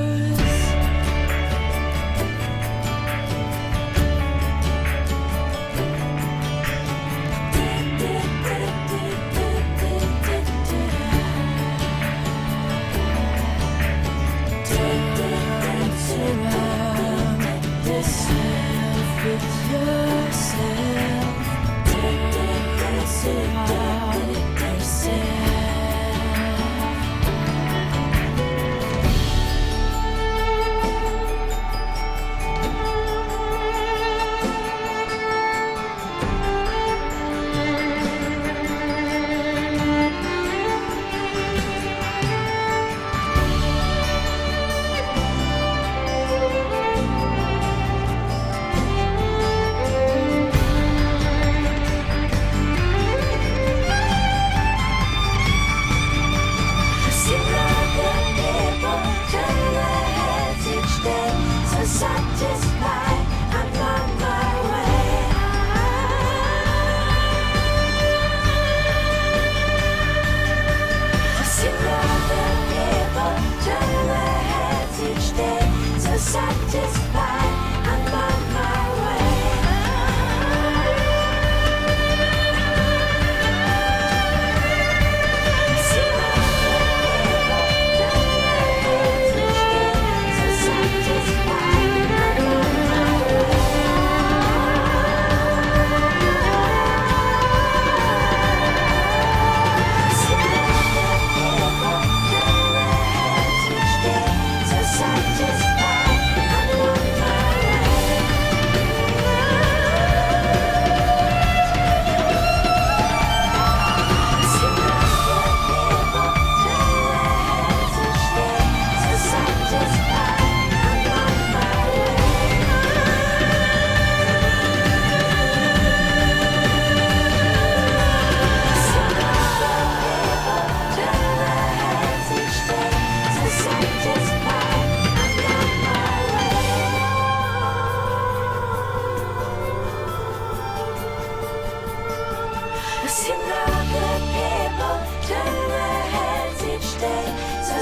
Satisfied, I'm on my way. To see other people turn their heads each day. So satisfied, I'm on my way. To see other people turn their heads each day. So satisfied.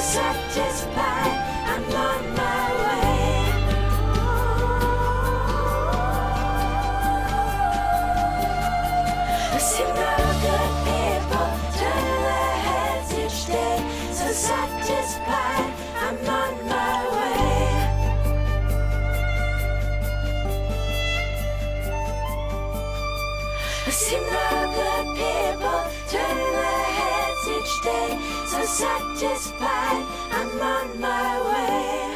Satisfied, I'm on my way. I see no good people turn their heads each day. So satisfied, I'm on my way. I see no good people turn their heads each day. So satisfied, I'm on my way.